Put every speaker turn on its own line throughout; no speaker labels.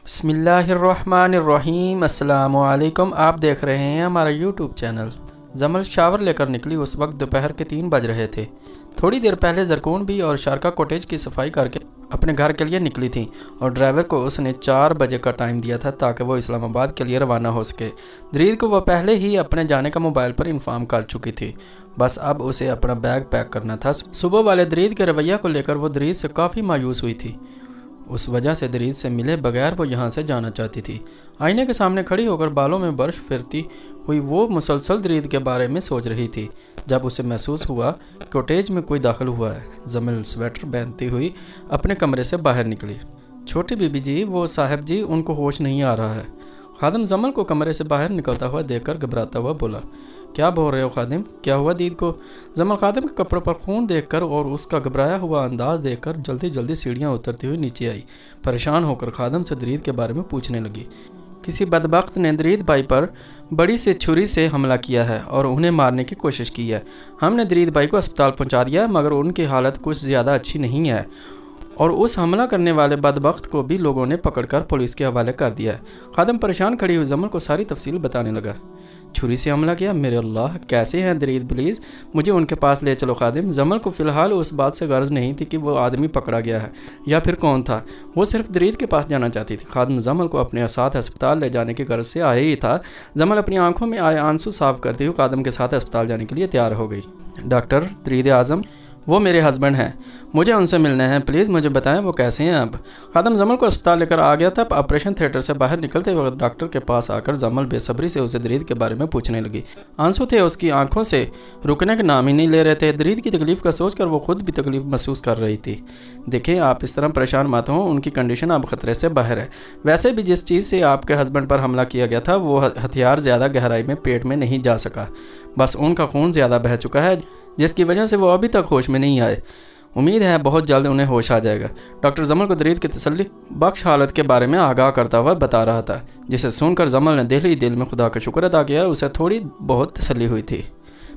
बिस्मिल्लाहिर्रहमानिर्रहीम। अस्सलामुअलैकुम। आप देख रहे हैं हमारा यूट्यूब चैनल। जमल शावर लेकर निकली। उस वक्त दोपहर के 3 बज रहे थे। थोड़ी देर पहले जरकून भी और शारका कॉटेज की सफाई करके अपने घर के लिए निकली थी और ड्राइवर को उसने 4 बजे का टाइम दिया था ताकि वो इस्लामाबाद के लिए रवाना हो सके। दरीद को वह पहले ही अपने जाने का मोबाइल पर इन्फॉर्म कर चुकी थी। बस अब उसे अपना बैग पैक करना था। सुबह वाले दरीद के रवैया को लेकर वो दरीद से काफ़ी मायूस हुई थी। उस वजह से दरीद से मिले बगैर वो यहाँ से जाना चाहती थी। आईने के सामने खड़ी होकर बालों में बर्फ फिरती हुई वो मुसलसल दरीद के बारे में सोच रही थी जब उसे महसूस हुआ कॉटेज में कोई दाखिल हुआ है। जमील स्वेटर पहनती हुई अपने कमरे से बाहर निकली। छोटी बीबी जी, वो साहब जी, उनको होश नहीं आ रहा है। खादिम जमल को कमरे से बाहर निकलता हुआ देखकर घबराता हुआ बोला, क्या बोल रहे हो खादिम? क्या हुआ दीद को? जमल खादिम के कपड़ों पर खून देखकर और उसका घबराया हुआ अंदाज देखकर जल्दी जल्दी सीढ़ियाँ उतरती हुई नीचे आई। परेशान होकर खादिम से दरीद के बारे में पूछने लगी। किसी बदबख्त ने दरीद भाई पर बड़ी से छुरी से हमला किया है और उन्हें मारने की कोशिश की है। हमने दरीद भाई को अस्पताल पहुँचा दिया है मगर उनकी हालत कुछ ज़्यादा अच्छी नहीं है और उस हमला करने वाले बदबख्त को भी लोगों ने पकड़कर पुलिस के हवाले कर दिया है। खादिम परेशान खड़ी हुई जमल को सारी तफसील बताने लगा। छुरी से हमला किया? मेरे अल्लाह, कैसे हैं दरीद? प्लीज़ मुझे उनके पास ले चलो खादिम। जमल को फ़िलहाल उस बात से गर्ज नहीं थी कि वो आदमी पकड़ा गया है या फिर कौन था। वो सिर्फ दरीद के पास जाना चाहती थी। खादिम जमल को अपने साथ अस्पताल ले जाने की गर्ज से आया ही था। जमल अपनी आंखों में आए आंसू साफ करती हुई खादिम के साथ अस्पताल जाने के लिए तैयार हो गई। डॉक्टर दरीद आज़म, वो मेरे हस्बैंड हैं, मुझे उनसे मिलना है, प्लीज़ मुझे बताएं वो कैसे हैं अब। खादिम जमल को अस्पताल लेकर आ गया था। ऑपरेशन थिएटर से बाहर निकलते वक्त डॉक्टर के पास आकर जमल बेसब्री से उसे दरीद के बारे में पूछने लगी। आंसू थे उसकी आंखों से, रुकने के नाम ही नहीं ले रहे थे। दरीद की तकलीफ़ का सोचकर वो खुद भी तकलीफ महसूस कर रही थी। देखें, आप इस तरह परेशान मत हों, उनकी कंडीशन अब ख़तरे से बाहर है। वैसे भी जिस चीज़ से आपके हस्बैंड पर हमला किया गया था वो हथियार ज़्यादा गहराई में पेट में नहीं जा सका। बस उनका खून ज़्यादा बह चुका है जिसकी वजह से वो अभी तक होश में नहीं आए। उम्मीद है बहुत जल्द उन्हें होश आ जाएगा। डॉक्टर जमल को दरीद की तसल्ली बख्श हालत के बारे में आगाह करता हुआ बता रहा था, जिसे सुनकर जमल ने दिल ही दिल में खुदा का शुक्र अदा किया। उसे थोड़ी बहुत तसल्ली हुई थी।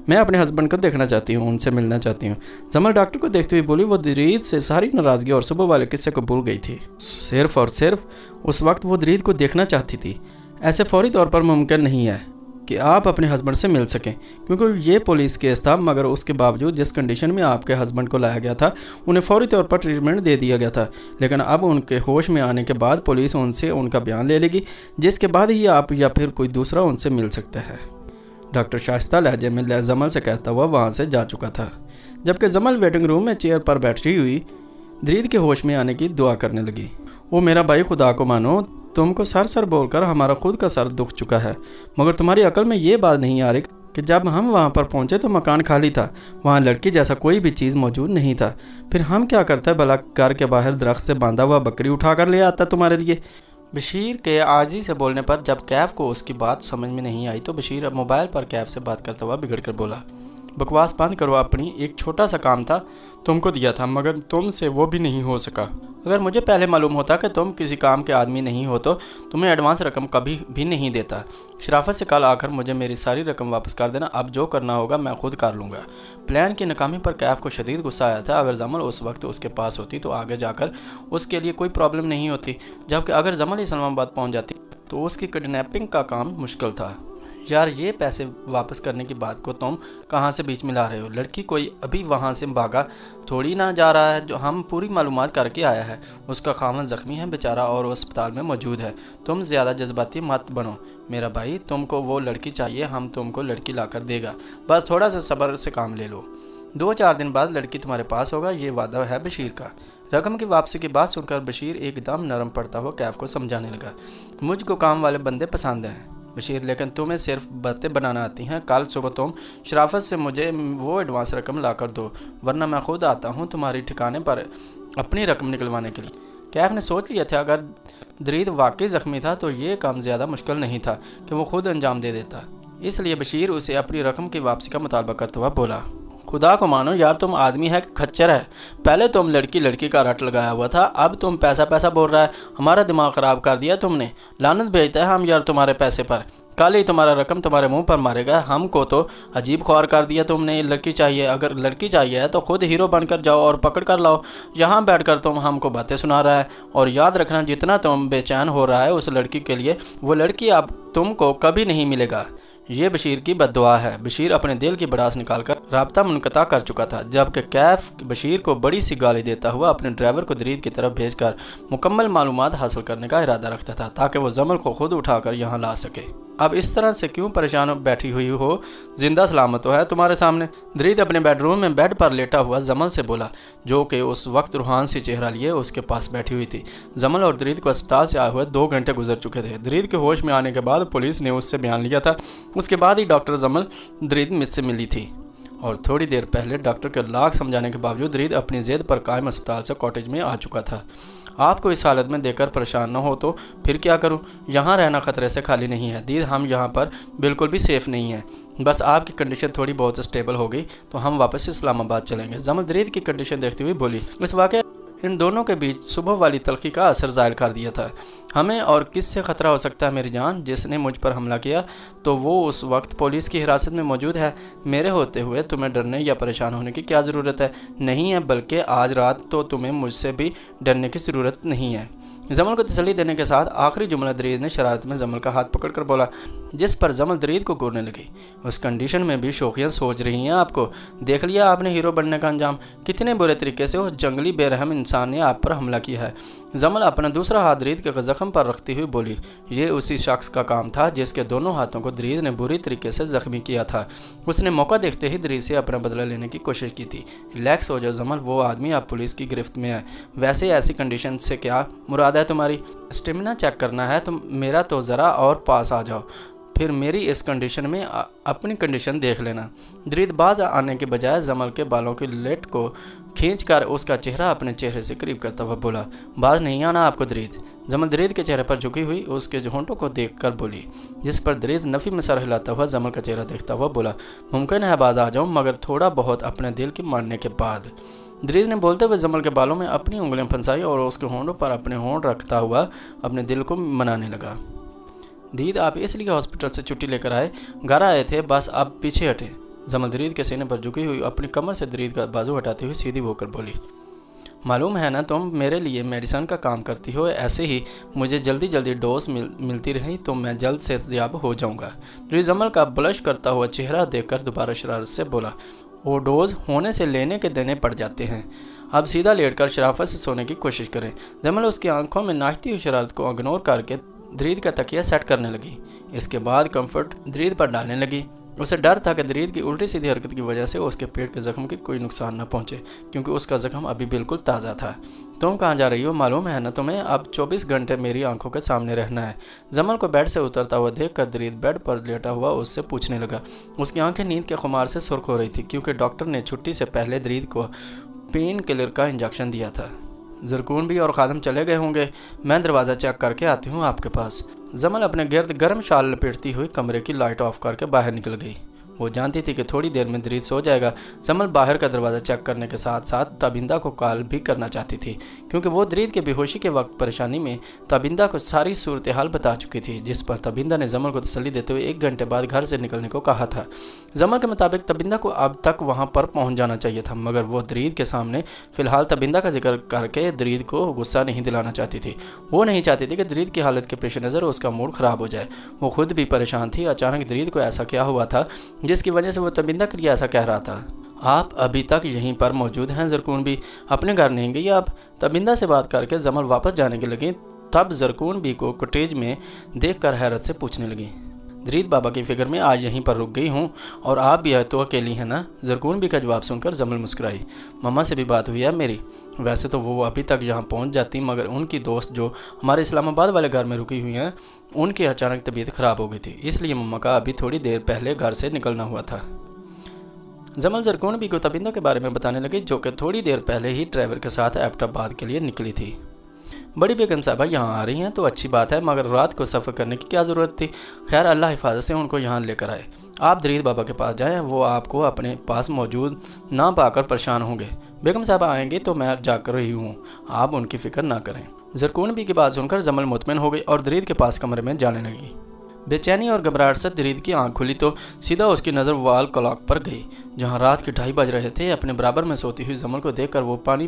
मैं अपने हस्बैंड को देखना चाहती हूँ, उनसे मिलना चाहती हूँ। जमल डॉक्टर को देखते हुए बोली। वो दरीद से सारी नाराज़गी और सुबह वाले किस्से को भूल गई थी। सिर्फ और सिर्फ उस वक्त वो दरीद को देखना चाहती थी। ऐसे फौरी तौर पर मुमकिन नहीं है कि आप अपने हस्बैंड से मिल सकें क्योंकि ये पुलिस केस था। मगर उसके बावजूद जिस कंडीशन में आपके हस्बैंड को लाया गया था उन्हें फौरी तौर पर ट्रीटमेंट दे दिया गया था। लेकिन अब उनके होश में आने के बाद पुलिस उनसे उनका बयान ले लेगी, जिसके बाद ही आप या फिर कोई दूसरा उनसे मिल सकता है। डॉक्टर शाइस्ता लहजे में जमल से कहता हुआ वहाँ से जा चुका था, जबकि जमल वेटिंग रूम में चेयर पर बैठी हुई दरीद के होश में आने की दुआ करने लगी। वो मेरा भाई, खुदा को मानो, तुमको सर बोलकर हमारा खुद का सर दुख चुका है मगर तुम्हारी अकल में ये बात नहीं आ रही कि जब हम वहाँ पर पहुँचे तो मकान खाली था, वहाँ लड़की जैसा कोई भी चीज़ मौजूद नहीं था। फिर हम क्या करते भला? घर के बाहर दरख्त से बांधा हुआ बकरी उठा कर ले आता तुम्हारे लिए। बशीर के आजी से बोलने पर जब कैफ को उसकी बात समझ में नहीं आई तो बशीर अब मोबाइल पर कैफ से बात करता हुआ बिगड़ कर बोला, बकवास बंद करो अपनी। एक छोटा सा काम था, तुमको दिया था मगर तुमसे वो भी नहीं हो सका। अगर मुझे पहले मालूम होता कि तुम किसी काम के आदमी नहीं हो तो तुम्हें एडवांस रकम कभी भी नहीं देता। शराफत से कल आकर मुझे मेरी सारी रकम वापस कर देना। अब जो करना होगा मैं खुद कर लूँगा। प्लान की नाकामी पर कैफ को शदीद गुस्सा आया था। अगर जमल उस वक्त उसके पास होती तो आगे जाकर उसके लिए कोई प्रॉब्लम नहीं होती, जबकि अगर जमल इस्लामाबाद पहुँच जाती तो उसकी किडनैपिंग का काम मुश्किल था। यार, ये पैसे वापस करने की बात को तुम कहाँ से बीच में ला रहे हो? लड़की कोई अभी वहाँ से भागा थोड़ी ना जा रहा है। जो हम पूरी मालूमात करके आया है, उसका खामन ज़ख्मी है बेचारा और वो अस्पताल में मौजूद है। तुम ज़्यादा जज्बाती मत बनो मेरा भाई, तुमको वो लड़की चाहिए, हम तुमको लड़की ला कर देगा। बस थोड़ा सा सब्र से काम ले लो। 2-4 दिन बाद लड़की तुम्हारे पास होगा, ये वादा है बशीर का। रकम की वापसी की बात सुनकर बशीर एकदम नरम पड़ता हुआ कैफ को समझाने लगा, मुझको काम वाले बंदे पसंद हैं बशीर, लेकिन तुम्हें सिर्फ बातें बनाना आती हैं। कल सुबह तुम शराफत से मुझे वो एडवांस रकम ला कर दो, वरना मैं खुद आता हूँ तुम्हारी ठिकाने पर अपनी रकम निकलवाने के लिए। कैफ ने सोच लिया था अगर दरीद वाकई ज़ख्मी था तो ये काम ज़्यादा मुश्किल नहीं था कि वो खुद अंजाम दे देता। इसलिए बशीर उसे अपनी रकम की वापसी का मुतालबा करते हुआ बोला, खुदा को मानो यार, तुम आदमी है कि खच्चर है? पहले तुम लड़की का रट लगाया हुआ था, अब तुम पैसा बोल रहा है। हमारा दिमाग ख़राब कर दिया तुमने। लानत भेजता है हम यार तुम्हारे पैसे पर। कल ही तुम्हारा रकम तुम्हारे मुंह पर मारेगा। हमको तो अजीब ख्वार कर दिया तुमने। लड़की चाहिए, अगर लड़की चाहिए है तो खुद हीरो बनकर जाओ और पकड़ कर लाओ। यहाँ बैठकर तुम हमको बातें सुना रहा है। और याद रखना, जितना तुम बेचैन हो रहा है उस लड़की के लिए, वो लड़की अब तुमको कभी नहीं मिलेगा। ये बशीर की बद्दुआ है। बशीर अपने दिल की भड़ास निकालकर राब्ता मुनक़ता कर चुका था, जबकि कैफ बशीर को बड़ी सी गाली देता हुआ अपने ड्राइवर को दरीद की तरफ भेजकर मुकम्मल मालूमात हासिल करने का इरादा रखता था, ताकि वो जमल को खुद उठाकर यहाँ ला सके। अब इस तरह से क्यों परेशान बैठी हुई हो? जिंदा सलामत तो है तुम्हारे सामने। दरीद अपने बेडरूम में बेड पर लेटा हुआ जमल से बोला, जो कि उस वक्त रूहान सी चेहरा लिए उसके पास बैठी हुई थी। जमल और दरीद को अस्पताल से आए हुए 2 घंटे गुजर चुके थे। दरीद के होश में आने के बाद पुलिस ने उससे बयान लिया था। उसके बाद ही डॉक्टर जमल दरीद मुझसे मिली थी और थोड़ी देर पहले डॉक्टर के लाख समझाने के बावजूद दरीद अपनी ज़िद पर कायम अस्पताल से कॉटेज में आ चुका था। आपको इस हालत में देखकर परेशान न हो तो फिर क्या करूं? यहाँ रहना खतरे से खाली नहीं है दीद, हम यहाँ पर बिल्कुल भी सेफ़ नहीं है। बस आपकी कंडीशन थोड़ी बहुत स्टेबल हो गई तो हम वापस इस्लामाबाद चलेंगे। जमल दरीद की कंडीशन देखती हुई बोली। इस वाक़े इन दोनों के बीच सुबह वाली तलखी का असर ज़ाहिर कर दिया था। हमें और किससे ख़तरा हो सकता है मेरी जान? जिसने मुझ पर हमला किया तो वो उस वक्त पुलिस की हिरासत में मौजूद है। मेरे होते हुए तुम्हें डरने या परेशान होने की क्या ज़रूरत है? नहीं है, बल्कि आज रात तो तुम्हें मुझसे भी डरने की ज़रूरत नहीं है। जमल को तसल्ली देने के साथ आखिरी जुमला दरीद ने शरारत में जमल का हाथ पकड़कर बोला, जिस पर जमल दरीद को घूरने लगी। उस कंडीशन में भी शौकियाँ सोच रही हैं आपको? देख लिया आपने हीरो बनने का अंजाम। कितने बुरे तरीके से उस जंगली बेरहम इंसान ने आप पर हमला किया है। जमल अपना दूसरा हाथ दरीद के जख्म पर रखती हुई बोली, ये उसी शख्स का काम था जिसके दोनों हाथों को दरीद ने बुरी तरीके से जख्मी किया था। उसने मौका देखते ही दरीद से अपना बदला लेने की कोशिश की थी। रिलैक्स हो जाओ जमल, वो आदमी अब पुलिस की गिरफ्त में है। वैसे ऐसी कंडीशन से क्या मुराद है तुम्हारी? स्टेमिना चेक करना है तो मेरा तो ज़रा और पास आ जाओ, फिर मेरी इस कंडीशन में अपनी कंडीशन देख लेना। दरीद बाज आने के बजाय जमल के बालों की लेट को खींचकर उसका चेहरा अपने चेहरे से करीब करता हुआ बोला, बाज नहीं आना आपको दरीद। जमल दरीद के चेहरे पर झुकी हुई उसके होंठों को देखकर बोली, जिस पर दरीद नफ़ी में सर हिलाता हुआ जमल का चेहरा देखता हुआ बोला, मुमकिन है बाज आ जाऊँ, मगर थोड़ा बहुत अपने दिल की मानने के बाद। दरीद ने बोलते हुए जमल के बालों में अपनी उंगलियां फंसाई और उसके होंठों पर अपने होंठ रखता हुआ अपने दिल को मनाने लगा। दीद, आप इसलिए हॉस्पिटल से छुट्टी लेकर आए? घर आए थे, बस आप पीछे हटे। जमल दरीद के सीने पर झुकी हुई अपनी कमर से दरीद का बाजू हटाते हुए सीधी होकर बोली, मालूम है ना तुम मेरे लिए मेडिसन का काम करती हो, ऐसे ही मुझे जल्दी जल्दी डोज मिलती रही तो मैं जल्द सेहतयाब हो जाऊंगा। दरीद जमल का ब्लश करता हुआ चेहरा देखकर दोबारा शरारत से बोला, वो डोज होने से लेने के देने पड़ जाते हैं। अब सीधा लेटकर शराफत से सोने की कोशिश करें। जमल उसकी आंखों में नाचती हुई शरारत को इग्नोर करके दरीद का तकिया सेट करने लगी। इसके बाद कंफर्ट दरीद पर डालने लगी। उसे डर था कि दरीद की उल्टी सीधी हरकत की वजह से उसके पेट के जख्म की कोई नुकसान न पहुंचे, क्योंकि उसका जख्म अभी बिल्कुल ताज़ा था। तुम कहाँ जा रही हो? मालूम है ना तुम्हें, अब 24 घंटे मेरी आंखों के सामने रहना है। जमल को बेड से उतरता हुआ देखकर दरीद बेड पर लेटा हुआ उससे पूछने लगा। उसकी आंखें नींद के खुमार से सुर्ख हो रही थी, क्योंकि डॉक्टर ने छुट्टी से पहले दरीद को पेन किलर का इंजेक्शन दिया था। ज़रकून भी और खादम चले गए होंगे, मैं दरवाज़ा चेक करके आती हूँ आपके पास। जमल अपने गिर्द गर्म शाल लपेटती हुई कमरे की लाइट ऑफ करके बाहर निकल गई। वो जानती थी कि थोड़ी देर में दरीद सो जाएगा। जमल बाहर का दरवाज़ा चेक करने के साथ साथ तबिंदा को कॉल भी करना चाहती थी, क्योंकि वो दरीद के बेहोशी के वक्त परेशानी में तबिंदा को सारी सूरत हाल बता चुकी थी, जिस पर तबिंदा ने जमल को तसल्ली देते हुए 1 घंटे बाद घर से निकलने को कहा था। जमल के मुताबिक तबिंदा को अब तक वहाँ पर पहुँच जाना चाहिए था, मगर वो दरीद के सामने फ़िलहाल तबिंदा का जिक्र करके दरीद को गुस्सा नहीं दिलाना चाहती थी। वो नहीं चाहती थी कि दरीद की हालत के पेश नज़र उसका मूड ख़राब हो जाए। वो खुद भी परेशान थी। अचानक दरीद को ऐसा क्या हुआ था जिसकी वजह से वो तबिंदा के लिए ऐसा कह रहा था। आप अभी तक यहीं पर मौजूद हैं? ज़रकून भी अपने घर नहीं गई? आप तबिंदा से बात करके जमल वापस जाने के लगी, तब ज़रकून भी को कॉटेज में देखकर हैरत से पूछने लगी, दरीद बाबा की फिक्र में आज यहीं पर रुक गई हूँ और आप भी है तो अकेली हैं ना? ज़रकून भी का जवाब सुनकर जमल मुस्कुराई। मम्मा से भी बात हुई है मेरी? वैसे तो वो अभी तक यहाँ पहुँच जाती, मगर उनकी दोस्त जो हमारे इस्लामाबाद वाले घर में रुकी हुई हैं, उनकी अचानक तबीयत ख़राब हो गई थी, इसलिए मम्मा का अभी थोड़ी देर पहले घर से निकलना हुआ था। जमल ज़रकून भी को तबिंदा के बारे में बताने लगी, जो कि थोड़ी देर पहले ही ड्राइवर के साथ एबटाबाद के लिए निकली थी। बड़ी बेगम साहबा यहाँ आ रही हैं तो अच्छी बात है, मगर रात को सफ़र करने की क्या ज़रूरत थी? खैर अल्लाह हिफाजत से उनको यहाँ लेकर आए। आप दरीद बाबा के पास जाएं, वो आपको अपने पास मौजूद ना पाकर परेशान होंगे। बेगम साहबा आएंगे तो मैं जाकर रही हूँ, आप उनकी फ़िक्र ना करें। ज़रकून भी की बात सुनकर जमल मुतमिन हो गई और दरीद के पास कमरे में जाने लगी। बेचैनी और घबराहट से दरीद की आंख खुली तो सीधा उसकी नज़र वाल क्लॉक पर गई, जहां रात के 2:30 बज रहे थे। अपने बराबर में सोती हुई जमल को देखकर वो पानी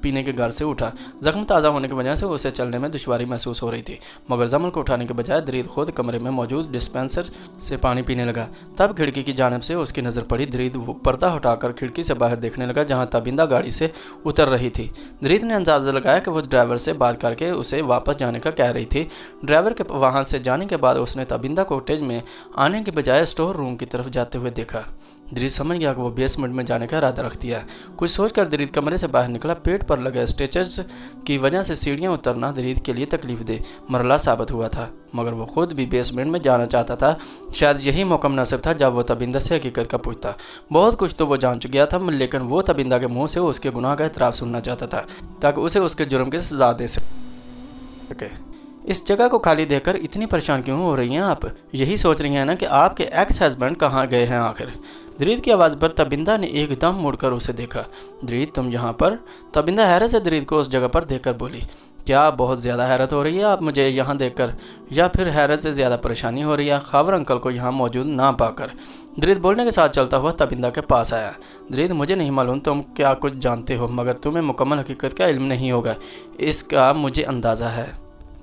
पीने के घर से उठा। जख्म ताज़ा होने की वजह से उसे चलने में दुश्वारी महसूस हो रही थी, मगर जमल को उठाने के बजाय दरीद खुद कमरे में मौजूद डिस्पेंसर से पानी पीने लगा। तब खिड़की की जानिब से उसकी नज़र पड़ी। दरीद पर्दा हटाकर खिड़की से बाहर देखने लगा, जहाँ तबिंदा गाड़ी से उतर रही थी। दरीद ने अंदाज़ा लगाया कि वो ड्राइवर से बात करके उसे वापस जाने का कह रही थी। ड्राइवर के वहाँ से जाने के बाद उसने तबिंदा को कॉटेज में आने के बजाय स्टोर रूम की तरफ जाते हुए देखा। दरीद समझ गया कि वो बेसमेंट में जाने का इरादा रखती है। कुछ सोचकर दरीद कमरे से बाहर निकला। पेट पर लगे स्टिचेस की वजह से सीढ़ियां उतरना दरीद के लिए तकलीफ दे मरला साबित हुआ था, मगर वो खुद भी बेसमेंट में जाना चाहता था। शायद यही मौका मुनासिब था जब वो तबिंदा से हकीकत का पूछता। बहुत कुछ तो वो जान चुका था, लेकिन वो तबिंदा के मुँह से उसके गुनाह का इतराफ़ सुनना चाहता था ताकि उसे उसके जुर्म की सजा दे सके। इस जगह को खाली देखकर इतनी परेशान क्यों हो रही हैं आप? यही सोच रही हैं ना कि आपके एक्स हस्बैंड कहाँ गए हैं आखिर? दरीद की आवाज़ पर तबिंदा ने एकदम मुड़कर उसे देखा। दरीद, तुम यहाँ पर? तबिंदा हैरत से दरीद को उस जगह पर देखकर बोली। क्या बहुत ज़्यादा हैरत हो रही है आप मुझे यहाँ देखकर, या फिर हैरत से ज़्यादा परेशानी हो रही है खावर अंकल को यहाँ मौजूद ना पाकर? दरीद बोलने के साथ चलता हुआ तबिंदा के पास आया। दरीद, मुझे नहीं मालूम तुम क्या कुछ जानते हो, मगर तुम्हें मुकम्मल हकीकत का इल्म नहीं होगा, इसका मुझे अंदाज़ा है।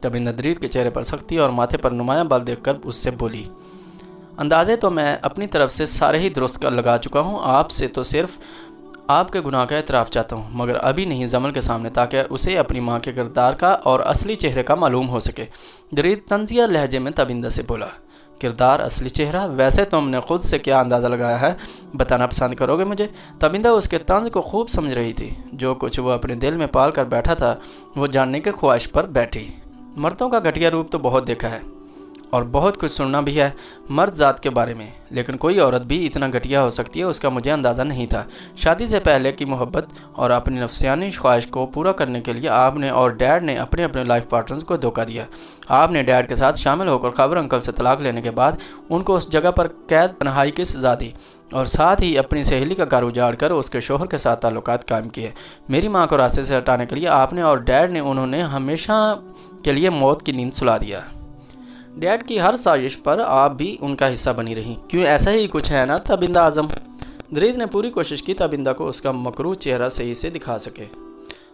तबिंदा दरीद के चेहरे पर सख्ती और माथे पर नुमाया बल देखकर उससे बोली। अंदाज़े तो मैं अपनी तरफ से सारे ही दुरुस्त कर लगा चुका हूँ, आपसे तो सिर्फ आपके गुनाह का एतराफ़ चाहता हूँ, मगर अभी नहीं जमल के सामने, ताकि उसे अपनी माँ के किरदार का और असली चेहरे का मालूम हो सके। दरीद तंजिया लहजे में तबिंदा से बोला। किरदार, असली चेहरा? वैसे तुमने खुद से क्या अंदाज़ा लगाया है, बताना पसंद करोगे मुझे? तबिंदा उसके तंज को खूब समझ रही थी। जो कुछ वो अपने दिल में पाल कर बैठा था वो जानने की ख्वाहिश पर बैठी। मर्दों का घटिया रूप तो बहुत देखा है और बहुत कुछ सुनना भी है मर्द ज़ात के बारे में, लेकिन कोई औरत भी इतना घटिया हो सकती है उसका मुझे अंदाज़ा नहीं था। शादी से पहले की मोहब्बत और अपनी नफ्सियानी ख्वाहिश को पूरा करने के लिए आपने और डैड ने अपने अपने लाइफ पार्टनर्स को धोखा दिया। आपने डैड के साथ शामिल होकर खबर अंकल से तलाक लेने के बाद उनको उस जगह पर कैद तन्हाई की सज़ा दी और साथ ही अपनी सहेली का घर उजाड़ कर उसके शोहर के साथ ताल्लुकात कायम किए। मेरी माँ को रास्ते से हटाने के लिए आपने और डैड ने उन्होंने हमेशा के लिए मौत की नींद सुला दिया। डैड की हर साजिश पर आप भी उनका हिस्सा बनी रही। क्यों, ऐसा ही कुछ है ना तबिंदा आजम? दरीद ने पूरी कोशिश की तबिंदा को उसका मकरूह चेहरा सही से दिखा सके।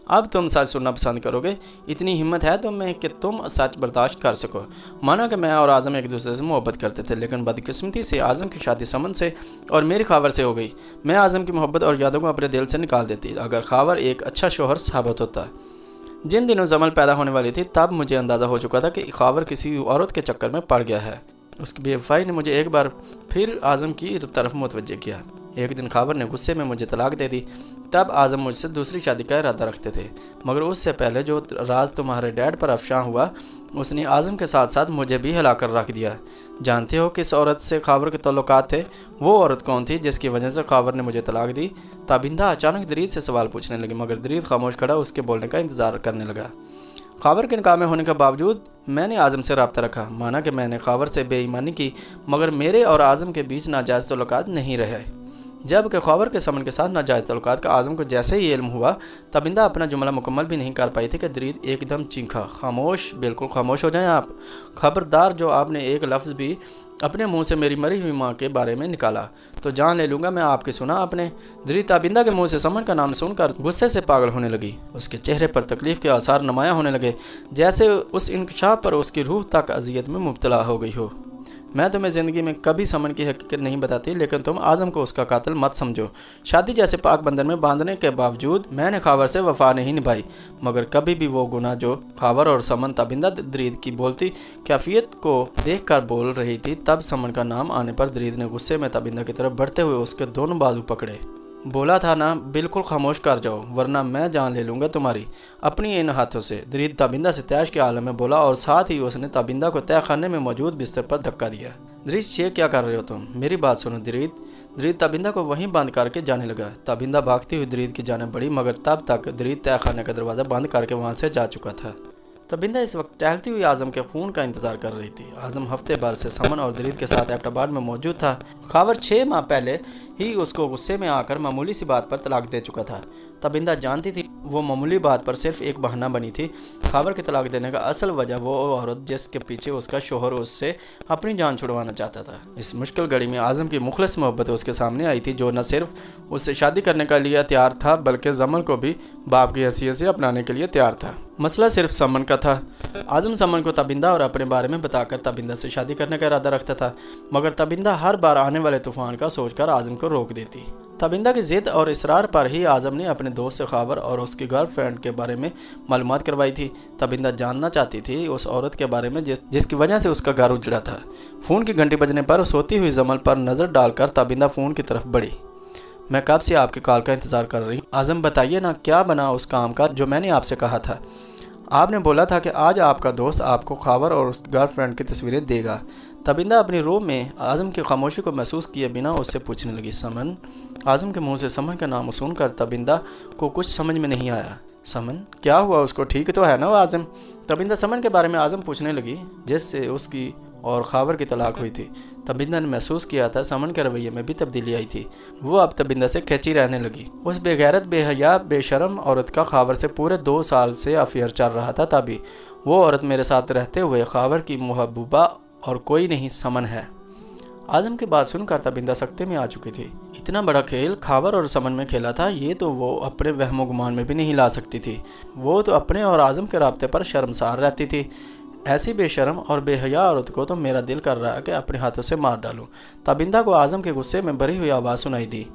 अब तुम सच सुनना पसंद करोगे? इतनी हिम्मत है तुम में कि तुम सच बर्दाश्त कर सको। माना कि मैं और आज़म एक दूसरे से मोहब्बत करते थे, लेकिन बदकिस्मती से आज़म की शादी समन से और मेरी खावर से हो गई। मैं आज़म की मोहब्बत और यादों को अपने दिल से निकाल देती अगर खावर एक अच्छा शोहर साबित होता। जिन दिनों जमल पैदा होने वाली थी तब मुझे अंदाज़ा हो चुका था कि खावर किसी औरत के चक्कर में पड़ गया है। उसकी बेवफाई ने मुझे एक बार फिर आज़म की तरफ मुतवज्जे किया। एक दिन खावर ने गुस्से में मुझे तलाक दे दी। तब आज़म मुझसे दूसरी शादी का इरादा रखते थे, मगर उससे पहले जो राज तुम्हारे डैड पर अफशां हुआ उसने आज़म के साथ साथ मुझे भी हिलाकर रख दिया। जानते हो किस औरत से खावर के ताल्लुकात थे? वो औरत कौन थी जिसकी वजह से खावर ने मुझे तलाक दी? ताबिंदा अचानक दरीद से सवाल पूछने लगी, मगर दरीद खामोश खड़ा उसके बोलने का इंतज़ार करने लगा। खावर के निकाह में होने के बावजूद मैंने आज़म से रब्ता रखा। माना कि मैंने खावर से बेईमानी की, मगर मेरे और आज़म के बीच नाजायज़ ताल्लुकात नहीं रहे। जबकि खावर के समन के साथ नाजायज़ ताल्लुकात का आज़म को जैसे ही इल्म हुआ, तबिंदा अपना जुमला मुकम्मल भी नहीं कर पाई थी कि दरीद एकदम चीखा, खामोश, बिल्कुल खामोश हो जाएं आप। खबरदार, जो आपने एक लफ्ज़ भी अपने मुंह से मेरी मरी हुई माँ के बारे में निकाला तो जान ले लूँगा मैं आपकी। सुना आपने? दरीद ताबिंदा के मुंह से समन का नाम सुनकर गुस्से से पागल होने लगी। उसके चेहरे पर तकलीफ़ के आसार नुमाया होने लगे, जैसे उस इंकशाफ पर उसकी रूह तक अजियत में मुब्तला हो गई हो। मैं तुम्हें ज़िंदगी में कभी समन की हकीकत नहीं बताती, लेकिन तुम आज़म को उसका कातिल मत समझो। शादी जैसे पाक बंधन में बांधने के बावजूद मैंने खावर से वफा नहीं निभाई, मगर कभी भी वो गुनाह जो खावर और समन ताबिंदा दरीद की बोलती कैफियत को देखकर बोल रही थी, तब समन का नाम आने पर दरीद ने गुस्से में ताबिंदा की तरफ बढ़ते हुए उसके दोनों बाजू पकड़े। बोला था ना, बिल्कुल खामोश कर जाओ वरना मैं जान ले लूँगा तुम्हारी अपनी इन हाथों से। दरीद ताबिंदा से तैश के आलम में बोला और साथ ही उसने ताबिंदा को तय खाने में मौजूद बिस्तर पर धक्का दिया। दरीद, ये क्या कर रहे हो तुम? मेरी बात सुनो दरीद। दरीद ताबिंदा को वहीं बंद करके जाने लगा। ताबिंदा भागती हुई दरीद की जाने बढ़ी, मगर तब तक दरीद तय खाने का दरवाज़ा बंद करके वहाँ से जा चुका था। ताबिंदा इस वक्त टहलती हुई आज़म के खून का इंतज़ार कर रही थी। आज़म हफ्ते भर से समन और दरीद के साथ एबटाबाद में मौजूद था। खावर 6 माह पहले ही उसको गुस्से में आकर मामूली सी बात पर तलाक दे चुका था। तबिंदा जानती थी वो मामूली बात पर सिर्फ एक बहाना बनी थी। खावर के तलाक देने का असल वजह वो औरत जिसके पीछे उसका शोहर उससे अपनी जान छुड़वाना चाहता था। इस मुश्किल घड़ी में आज़म की मुखलिस मोहब्बत उसके सामने आई थी, जो न सिर्फ उससे शादी करने के लिए तैयार था बल्कि जमल को भी बाप की हैसियत से अपनाने के लिए तैयार था। मसला सिर्फ समन का था। आज़म समन को तबिंदा और अपने बारे में बताकर तबिंदा से शादी करने का इरादा रखता था, मगर तबिंदा हर बार आने वाले तूफान का सोचकर आज़म को रोक देती। तबिंदा की ज़िद और इसरार पर ही आज़म ने अपने दोस्त से खावर और उसकी गर्लफ्रेंड के बारे में मालूमात करवाई थी। तबिंदा जानना चाहती थी उस औरत के बारे में जिसकी वजह से उसका घर उजड़ा था। फ़ोन की घंटी बजने पर सोती हुई जमल पर नज़र डालकर तबिंदा फ़ोन की तरफ बढ़ी। मैं कब से आपकी कॉल का इंतज़ार कर रही हूँ। आज़म बताइए ना, क्या बना उस काम का जो मैंने आपसे कहा था? आपने बोला था कि आज आपका दोस्त आपको खावर और उसकी गर्लफ्रेंड की तस्वीरें देगा। तबिंदा अपनी रूम में आज़म की खामोशी को महसूस किए बिना उससे पूछने लगी, समन? आज़म के मुंह से समन का नाम सुनकर तबिंदा को कुछ समझ में नहीं आया। समन? क्या हुआ उसको? ठीक तो है ना वो आज़म? तबिंदा समन के बारे में आज़म पूछने लगी जिससे उसकी और खावर की तलाक हुई थी। तबिंदा ने महसूस किया था समन के रवैये में भी तब्दीली आई थी। वो अब तबिंदा से खिंची रहने लगी। उस बेगैरत, बेहया, बेशरम औरत का खावर से पूरे 2 साल से अफेयर चल रहा था। तभी वो औरत मेरे साथ रहते हुए खावर की महबूबा और कोई नहीं समन है। आज़म की बात सुनकर तबिंदा सख्ते में आ चुकी थी। इतना बड़ा खेल खावर और समन में खेला था, ये तो वो अपने वहमो गुमान में भी नहीं ला सकती थी। वो तो अपने और आज़म के राब्ते पर शर्मसार रहती थी। ऐसी बेशरम और बेहया औरत को तो मेरा दिल कर रहा है कि अपने हाथों से मार डालूं। तबिंदा को आज़म के गुस्से में भरी हुई आवाज़ सुनाई दी।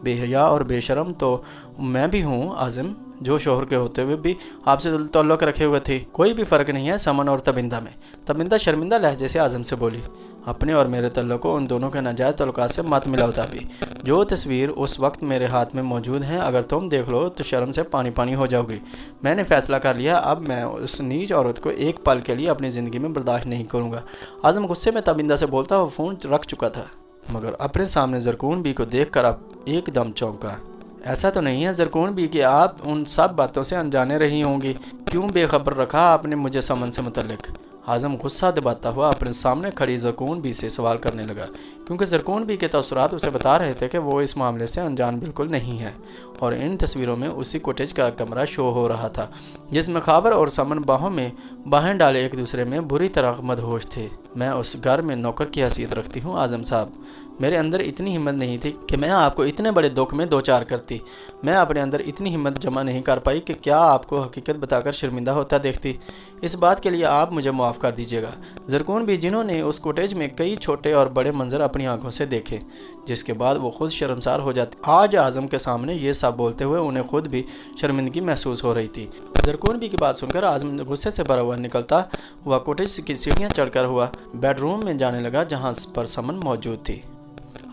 बेहया और बेशरम तो मैं भी हूँ आज़म, जो शोहर के होते हुए भी आपसे ताल्लुक़ रखे हुए थे। कोई भी फ़र्क नहीं है समन और तबिंदा में। तबिंदा शर्मिंदा लहजे से आज़म से बोली, अपने और मेरे तल्लुक़ को उन दोनों के नाजायज़ तल्लुक़ात से मत मिलाओ। तभी जो तस्वीर उस वक्त मेरे हाथ में मौजूद हैं, अगर तुम देख लो तो शर्म से पानी पानी हो जाओगी। मैंने फ़ैसला कर लिया, अब मैं उस नीच औरत को एक पल के लिए अपनी ज़िंदगी में बर्दाश्त नहीं करूँगा। आज़म गुस्से में तबिंदा से बोलता हुआ फ़ोन रख चुका था, मगर अपने सामने ज़रकून बी को देख कर अब एकदम चौंका। ऐसा तो नहीं है ज़रकून बी कि आप उन सब बातों से अनजाने रही होंगी? क्यों बेखबर रखा आपने मुझे समन से मुतल्लिक? आज़म गुस्सा दबाता हुआ अपने सामने खड़ी ज़रकून बी से सवाल करने लगा, क्योंकि ज़रकून बी के तसव्वुरात उसे बता रहे थे कि वो इस मामले से अनजान बिल्कुल नहीं है। और इन तस्वीरों में उसी कोटेज का कमरा शो हो रहा था जिसमें खावर और समन बाहों में बाहें डाले एक दूसरे में बुरी तरह मदहोश थे। मैं उस घर में नौकर की हैसियत रखती हूँ आज़म साहब। मेरे अंदर इतनी हिम्मत नहीं थी कि मैं आपको इतने बड़े दुख में दो चार करती। मैं अपने अंदर इतनी हिम्मत जमा नहीं कर पाई कि क्या आपको हकीकत बताकर शर्मिंदा होता देखती। इस बात के लिए आप मुझे माफ़ कर दीजिएगा। ज़रकून भी, जिन्होंने उस कोटेज में कई छोटे और बड़े मंजर अपनी आंखों से देखे, जिसके बाद वो खुद शर्मसार हो जाती, आज आज़म के सामने ये सब बोलते हुए उन्हें खुद भी शर्मिंदगी महसूस हो रही थी। ज़रकून भी की बात सुनकर आज़म गुस्से से भरा हुआ निकलता हुआ कोटेज की सीढ़ियाँ चढ़कर हुआ बेडरूम में जाने लगा जहाँ पर समन मौजूद थी।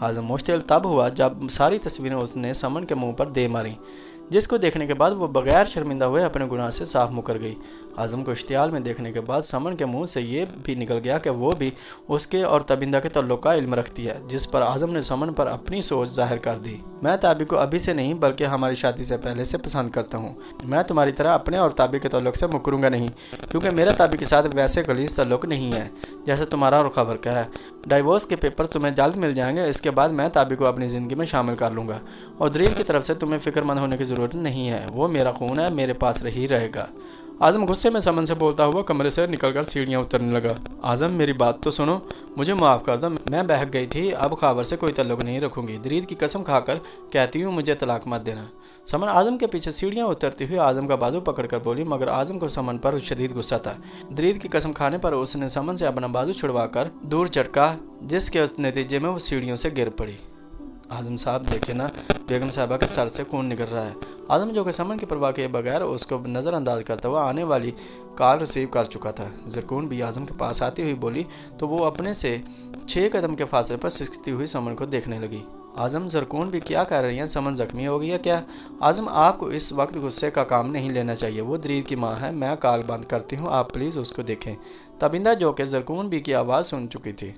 आज़म मुश्तिल तब हुआ जब सारी तस्वीरें उसने समन के मुंह पर दे मारी, जिसको देखने के बाद वो बगैर शर्मिंदा हुए अपने गुनाह से साफ मुकर गई। आज़म को इश्तियाल में देखने के बाद समन के मुंह से ये भी निकल गया कि वो भी उसके और तबिंदा के तल्लुक़ का इल्म रखती है, जिस पर आज़म ने समन पर अपनी सोच जाहिर कर दी। मैं ताबी को अभी से नहीं बल्कि हमारी शादी से पहले से पसंद करता हूँ। मैं तुम्हारी तरह अपने और ताबी के तल्लुक़ से मुकरूँगा नहीं, क्योंकि मेरा ताबी के साथ वैसे गलीज़ तल्लुक़ नहीं है जैसे तुम्हारा और खबर का है। डाइवोर्स के पेपर तुम्हें जल्द मिल जाएंगे, इसके बाद मैं ताबी को अपनी ज़िंदगी में शामिल कर लूँगा और दरीर की तरफ से तुम्हें फ़िक्रमंद होने की ज़रूरत नहीं है। वो मेरा खून है, मेरे पास ही रहेगा। आज़म गुस्से में समन से बोलता हुआ कमरे से निकलकर सीढ़ियाँ उतरने लगा। आज़म मेरी बात तो सुनो, मुझे माफ़ कर दो, मैं बहक गई थी, अब खावर से कोई तल्लुक़ नहीं रखूँगी। दरीद की कसम खाकर कहती हूँ मुझे तलाक मत देना। समन आज़म के पीछे सीढ़ियाँ उतरती हुई आज़म का बाजू पकड़कर बोली, मगर आज़म को समन पर शदीद गुस्सा था। दरीद की कसम खाने पर उसने समन से अपना बाजू छुड़वाकर दूर झटका, जिसके नतीजे में वो सीढ़ियों से गिर पड़ी। आज़म साहब देखे ना, बेगम साहबा के सर से खून निकल रहा है। आज़म जो कि समन की परवाह के बगैर उसको नज़रअंदाज करता हुआ आने वाली कॉल रिसीव कर चुका था। ज़रकून भी आज़म के पास आती हुई बोली तो वो अपने से 6 कदम के फासले पर सिसकती हुई समन को देखने लगी। आज़म, ज़रकून भी क्या कर रही हैं? समन ज़ख्मी हो गई है क्या? आज़म, आपको इस वक्त गुस्से का काम नहीं लेना चाहिए। वो दरीद की माँ है, मैं कॉल बंद करती हूँ, आप प्लीज़ उसको देखें। तबिंदा जो कि ज़रकून भी की आवाज़ सुन चुकी थी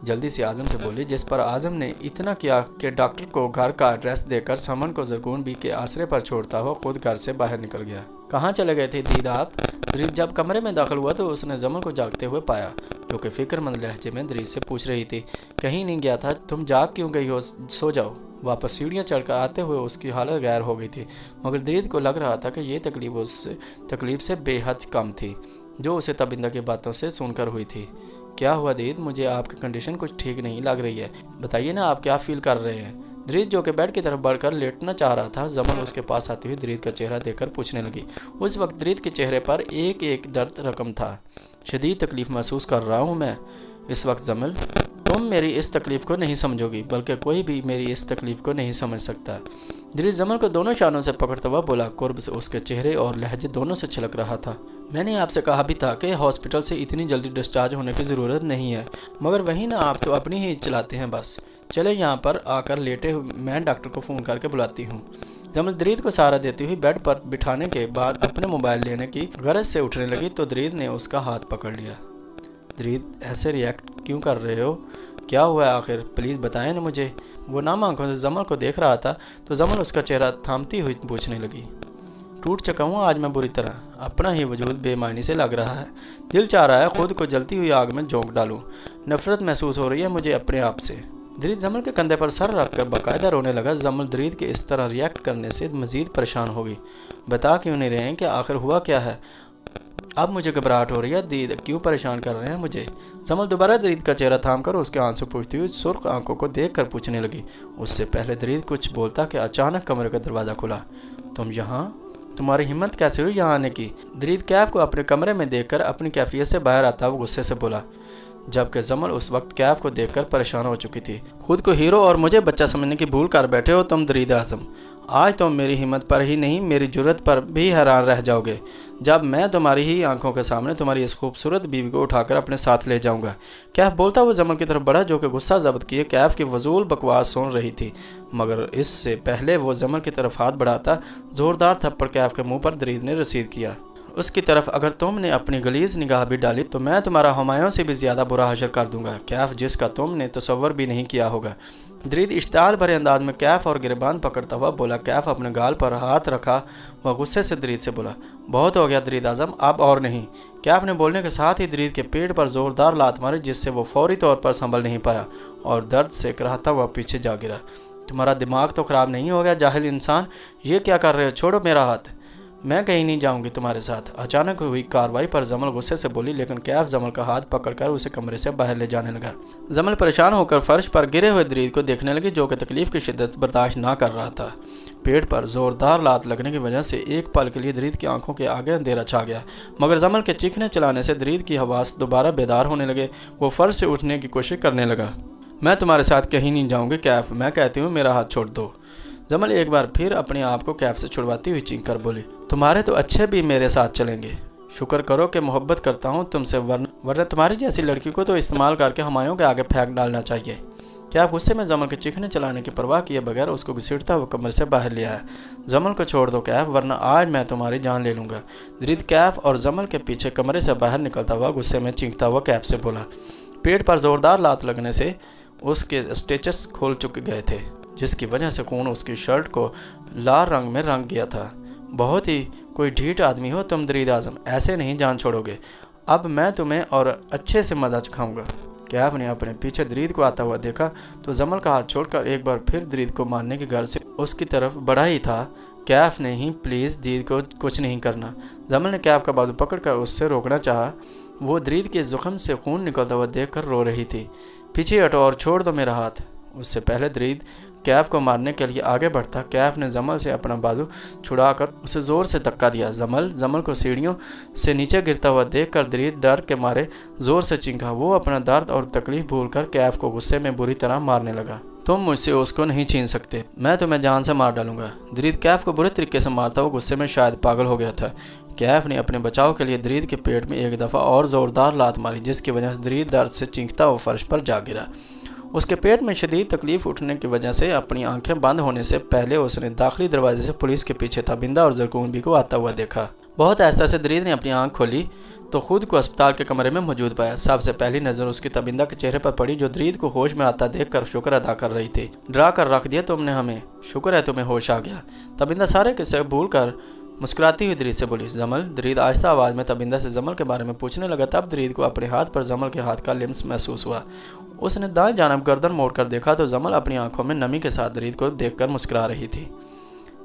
जल्दी से आज़म से बोली, जिस पर आज़म ने इतना किया कि डॉक्टर को घर का एड्रेस देकर समन को ज़रकून बी के आसरे पर छोड़ता हुआ खुद घर से बाहर निकल गया। कहाँ चले गए थे दीद आप? दरीद जब कमरे में दाखिल हुआ तो उसने जमन को जागते हुए पाया, जो कि फ़िक्रमंद लहजे में दरीद से पूछ रही थी, कहीं नहीं गया था, तुम जाग क्यों गई हो? सो जाओ, वापस सीढ़ियाँ चढ़कर आते हुए उसकी हालत गैर हो गई थी, मगर दरीद को लग रहा था कि ये तकलीफ उस तकलीफ से बेहद कम थी जो उसे तबिंदा की बातों से सुनकर हुई थी। क्या हुआ दरीद, मुझे आपकी कंडीशन कुछ ठीक नहीं लग रही है, बताइए ना आप क्या फील कर रहे हैं। दरीद जो कि बेड की तरफ बढ़कर लेटना चाह रहा था, जमल उसके पास आती हुई दरीद का चेहरा देखकर पूछने लगी। उस वक्त दरीद के चेहरे पर एक एक दर्द रकम था। शदीद तकलीफ महसूस कर रहा हूँ मैं इस वक्त जमल, तुम मेरी इस तकलीफ़ को नहीं समझोगी, बल्कि कोई भी मेरी इस तकलीफ़ को नहीं समझ सकता। दरीद जमल को दोनों शानों से पकड़ता हुआ बोला। कुर्ब से उसके चेहरे और लहजे दोनों से छलक रहा था। मैंने आपसे कहा भी था कि हॉस्पिटल से इतनी जल्दी डिस्चार्ज होने की ज़रूरत नहीं है, मगर वहीं ना आप तो अपनी ही चलाते हैं बस। चले यहाँ पर आकर लेटे हुए, मैं डॉक्टर को फ़ोन करके बुलाती हूँ। जमल दरीद को सहारा देती हुई बेड पर बिठाने के बाद अपने मोबाइल लेने की गरज से उठने लगी तो दरीद ने उसका हाथ पकड़ लिया। दरीद ऐसे रिएक्ट क्यों कर रहे हो, क्या हुआ है आखिर, प्लीज़ बताएं ना मुझे। वो नाम आंखों से जमल को देख रहा था तो जमल उसका चेहरा थामती हुई पूछने लगी। टूट चुका हूँ आज मैं बुरी तरह, अपना ही वजूद बेमानी से लग रहा है, दिल चाह रहा है खुद को जलती हुई आग में झोंक डालूं, नफरत महसूस हो रही है मुझे अपने आप से। दरीद जमल के कंधे पर सर रख कर बाकायदा रोने लगा। जमल दरीद के इस तरह रिएक्ट करने से मज़ीद परेशान हो गई। बता क्यों नहीं रहे हैं कि आखिर हुआ क्या है, अब मुझे घबराहट हो रही है, दीद क्यों परेशान कर रहे हैं मुझे। जमल दोबारा दरीद का चेहरा थामकर उसके आंसू पूछती हुई सुर्ख आंखों को देखकर पूछने लगी। उससे पहले दरीद कुछ बोलता कि अचानक कमरे का दरवाज़ा खुला। तुम यहाँ, तुम्हारी हिम्मत कैसे हुई यहाँ आने की। दरीद कैफ को अपने कमरे में देखकर अपनी कैफियत से बाहर आता हुआ गुस्से से बोला, जबकि जमल उस वक्त कैफ को देखकर परेशान हो चुकी थी। खुद को हीरो और मुझे बच्चा समझने की भूल कर बैठे हो तुम दरीद आज़म। आज तुम मेरी हिम्मत पर ही नहीं मेरी जुर्रत पर भी हैरान रह जाओगे जब मैं तुम्हारी ही आंखों के सामने तुम्हारी इस खूबसूरत बीवी को उठाकर अपने साथ ले जाऊंगा। कैफ बोलता हुआ जमल की तरफ बढ़ा जो कि गुस्सा जब्त किए कैफ की फजूल बकवास सुन रही थी, मगर इससे पहले वो जमल की तरफ हाथ बढ़ाता जोरदार थप्पड़ कैफ के मुंह पर दरीद ने रसीद किया। उसकी तरफ अगर तुमने अपनी गलीज निगाह भी डाली तो मैं तुम्हारा हुमायूं से भी ज़्यादा बुरा हशर कर दूंगा, कैफ, जिसका तुमने तसव्वुर भी नहीं किया होगा। दरीद इश्ताल भरे अंदाज में कैफ और गिरबान पकड़ता हुआ बोला। कैफ अपने गाल पर हाथ रखा वह गुस्से से दरीद से बोला, बहुत हो गया दरीद आज़म, अब और नहीं। कैफ ने बोलने के साथ ही दरीद के पेट पर ज़ोरदार लात मारी जिससे वो फौरी तौर पर संभल नहीं पाया और दर्द से कराहता हुआ पीछे जा गिरा। तुम्हारा दिमाग तो ख़राब नहीं हो गया जाहिल इंसान, ये क्या कर रहे हो, छोड़ो मेरा हाथ, मैं कहीं नहीं जाऊंगी तुम्हारे साथ। अचानक हुई कार्रवाई पर जमल गुस्से से बोली, लेकिन कैफ जमल का हाथ पकड़कर उसे कमरे से बाहर ले जाने लगा। जमल परेशान होकर फर्श पर गिरे हुए दरीद को देखने लगी जो कि तकलीफ की शिद्दत बर्दाश्त ना कर रहा था। पेट पर जोरदार लात लगने की वजह से एक पल के लिए दरीद की आंखों के आगे अंधेरा छा गया, मगर जमल के चीखने चलाने से दरीद की हवास दोबारा बेदार होने लगे। वो फर्श से उठने की कोशिश करने लगा। मैं तुम्हारे साथ कहीं नहीं जाऊँगी कैफ, मैं कहती हूँ मेरा हाथ छोड़ दो। जमल एक बार फिर अपने आप को कैफ से छुड़वाती हुई चीख कर बोली, तुम्हारे तो अच्छे भी मेरे साथ चलेंगे। शुक्र करो कि मोहब्बत करता हूँ तुमसे, वरना तुम्हारी जैसी लड़की को तो इस्तेमाल करके हुमायूं के आगे फेंक डालना चाहिए। कैफ गुस्से में जमल के चीखने चलाने की परवाह किए बगैर उसको घसीटता हुआ कमरे से बाहर ले आया। जमल को छोड़ दो कैफ, वरना आज मैं तुम्हारी जान ले लूँगा। दरीद कैफ और जमल के पीछे कमरे से बाहर निकलता हुआ गुस्से में चीखता हुआ कैफ से बोला। पेट पर जोरदार लात लगने से उसके स्टिचेस खोल चुके गए थे जिसकी वजह से खून उसकी शर्ट को लाल रंग में रंग गया था। बहुत ही कोई ढीठ आदमी हो तुम दरीद आज़म, ऐसे नहीं जान छोड़ोगे। अब मैं तुम्हें और अच्छे से मजा चखाऊंगा। कैफ ने अपने पीछे दरीद को आता हुआ देखा तो जमल का हाथ छोड़कर एक बार फिर दरीद को मारने के घर से उसकी तरफ बढ़ा ही था। कैफ ने ही प्लीज़ दरीद को कुछ नहीं करना। जमल ने कैफ का बाजू पकड़कर उससे रोकना चाहा। वो दरीद के ज़ुख़म से खून निकलता हुआ देखकर रो रही थी। पीछे हटो और छोड़ दो मेरा हाथ। उससे पहले दरीद कैफ को मारने के लिए आगे बढ़ता, कैफ ने जमल से अपना बाजू छुड़ाकर उसे ज़ोर से धक्का दिया। जमल को सीढ़ियों से नीचे गिरता हुआ देखकर दरीद डर के मारे ज़ोर से चीखा। वो अपना दर्द और तकलीफ भूलकर कैफ को गुस्से में बुरी तरह मारने लगा। तुम मुझसे उसको नहीं छीन सकते, मैं तुम्हें जान से मार डालूंगा। दरीद कैफ को बुरे तरीके से मारता हुआ गुस्से में शायद पागल हो गया था। कैफ ने अपने बचाव के लिए दरीद के पेट में एक दफ़ा और ज़ोरदार लात मारी जिसकी वजह से दरीद दर्द से चीखता हुआ फर्श पर जा गिरा। उसके पेट में शदीद तकलीफ उठने की वजह से अपनी आंखें बंद होने से पहले उसने दाखिली दरवाजे से पुलिस के पीछे तबिंदा और जरकून भी को आता हुआ देखा। बहुत आहिस्ता से दरीद ने अपनी आंख खोली तो खुद को अस्पताल के कमरे में मौजूद पाया। सबसे पहली नज़र उसकी तबिंदा के चेहरे पर पड़ी जो दरीद को होश में आता देखकर शुक्र अदा कर रही थी। डरा कर रख दिया तुमने हमें, शुक्र है तुम्हें होश आ गया। तबिंदा सारे किस्से भूल कर मुस्कुराती हुई दरीद से बोली, जमल। दरीद आहिस्ता आवाज़ में तबिंदा से जमल के बारे में पूछने लगा। तब दरीद को अपने हाथ पर जमल के हाथ का लिम्स महसूस हुआ। उसने दाएं जानब गर्दन मोड़कर देखा तो जमल अपनी आंखों में नमी के साथ दरीद को देखकर मुस्कुरा रही थी।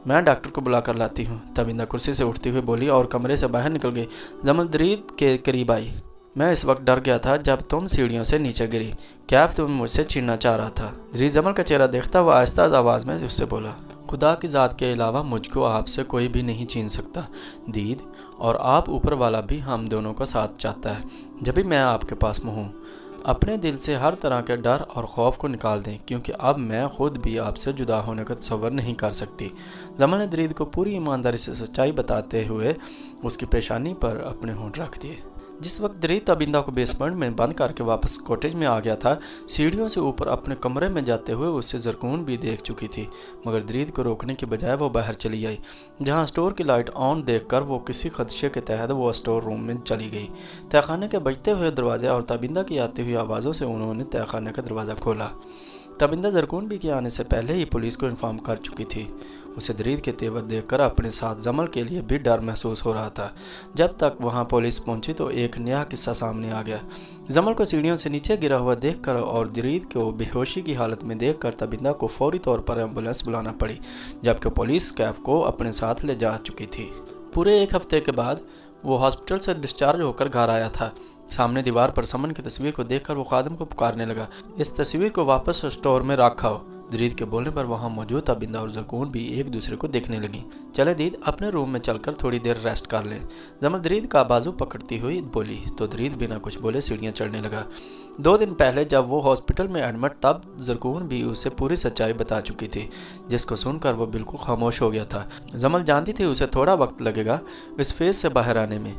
मैं डॉक्टर को बुला कर लाती हूँ, तबिंदा कुर्सी से उठती हुई बोली और कमरे से बाहर निकल गई। जमल दरीद के करीब आई। मैं इस वक्त डर गया था जब तुम सीढ़ियों से नीचे गिरी। क्या तुम मुझसे छीनना चाह रहा था? दरीद जमल का चेहरा देखता हुआ आहिस्ता आवाज़ में उससे बोला, खुदा की ज़ात के अलावा मुझको आपसे कोई भी नहीं छीन सकता दीद, और आप ऊपर वाला भी हम दोनों का साथ चाहता है जब भी मैं आपके पास में हूँ। अपने दिल से हर तरह के डर और खौफ को निकाल दें, क्योंकि अब मैं खुद भी आपसे जुदा होने का तसव्वुर नहीं कर सकती। जमल ने दरीद को पूरी ईमानदारी से सच्चाई बताते हुए उसकी पेशानी पर अपने होंठ रख दिए। जिस वक्त दरीद तबिंदा को बेसमेंट में बंद करके वापस कॉटेज में आ गया था, सीढ़ियों से ऊपर अपने कमरे में जाते हुए उससे ज़रकून भी देख चुकी थी, मगर दरीद को रोकने के बजाय वो बाहर चली आई, जहां स्टोर की लाइट ऑन देखकर वो किसी खदशे के तहत वो स्टोर रूम में चली गई। तहखाने के बजते हुए दरवाजे और तबिंदा की आती हुई आवाज़ों से उन्होंने तहखाने का दरवाज़ा खोला। तबिंदा ज़रकून भी के आने से पहले ही पुलिस को इन्फॉर्म कर चुकी थी। उसे दरीद के तेवर देखकर अपने साथ जमल के लिए भी डर महसूस हो रहा था। जब तक वहां पुलिस पहुंची तो एक नया किस्सा सामने आ गया। जमल को सीढ़ियों से नीचे गिरा हुआ देखकर और दरीद को बेहोशी की हालत में देखकर तबिंदा को फौरी तौर पर एम्बुलेंस बुलाना पड़ी, जबकि पुलिस कैफ को अपने साथ ले जा चुकी थी। पूरे 1 हफ्ते के बाद वो हॉस्पिटल से डिस्चार्ज होकर घर आया था। सामने दीवार पर समन की तस्वीर को देखकर वो खादिम को पुकारने लगा, इस तस्वीर को वापस स्टोर में रखाओ। दरीद के बोलने पर वहां मौजूद तबिंदा और ज़रकून भी एक दूसरे को देखने लगी। चले दीद, अपने रूम में चलकर थोड़ी देर रेस्ट कर लें। जमल दरीद का बाजू पकड़ती हुई बोली तो दरीद बिना कुछ बोले सीढ़ियां चढ़ने लगा। 2 दिन पहले जब वो हॉस्पिटल में एडमिट, तब ज़रकून भी उसे पूरी सच्चाई बता चुकी थी, जिसको सुनकर वो बिल्कुल खामोश हो गया था। जमल जानती थी उसे थोड़ा वक्त लगेगा इस फेज से बाहर आने में।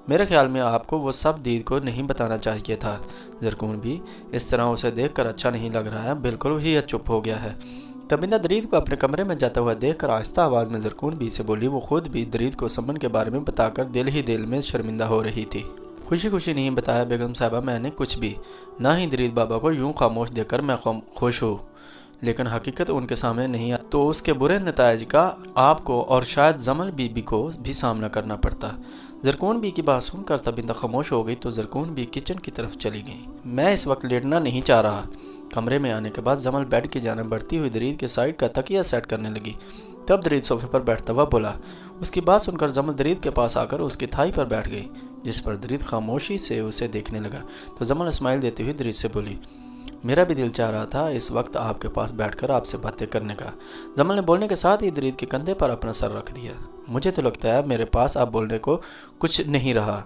मेरे ख्याल में आपको वो सब दीद को नहीं बताना चाहिए था। ज़रकून भी इस तरह उसे देखकर अच्छा नहीं लग रहा है, बिल्कुल ही चुप हो गया है। तबिंदा दरीद को अपने कमरे में जाता हुआ देखकर आहिस्ता आवाज़ में ज़रकून भी से बोली। वो खुद भी दरीद को समन के बारे में बताकर दिल ही दिल में शर्मिंदा हो रही थी। खुशी खुशी नहीं बताया बेगम साहबा मैंने कुछ भी, ना ही दरीद बाबा को यूं खामोश देखकर मैं खुश हूँ, लेकिन हकीकत उनके सामने नहीं आ तो उसके बुरे नताइज का आपको और शायद जमल बीबी को भी सामना करना पड़ता। ज़रकून बी की बात सुनकर तबिंदा खामोश हो गई तो ज़रकून बी किचन की तरफ चली गई। मैं इस वक्त लेटना नहीं चाह रहा। कमरे में आने के बाद जमल बेड की जानिब बढ़ती हुई दरीद के साइड का तकिया सेट करने लगी। तब दरीद सोफे पर बैठता हुआ बोला। उसकी बात सुनकर जमल दरीद के पास आकर उसकी थाई पर बैठ गई, जिस पर दरीद खामोशी से उसे देखने लगा तो जमल स्माइल देती हुई दरीद से बोली, मेरा भी दिल चाह रहा था इस वक्त आपके पास बैठकर आपसे बातें करने का। जमल ने बोलने के साथ ही दरीद के कंधे पर अपना सर रख दिया। मुझे तो लगता है मेरे पास अब बोलने को कुछ नहीं रहा।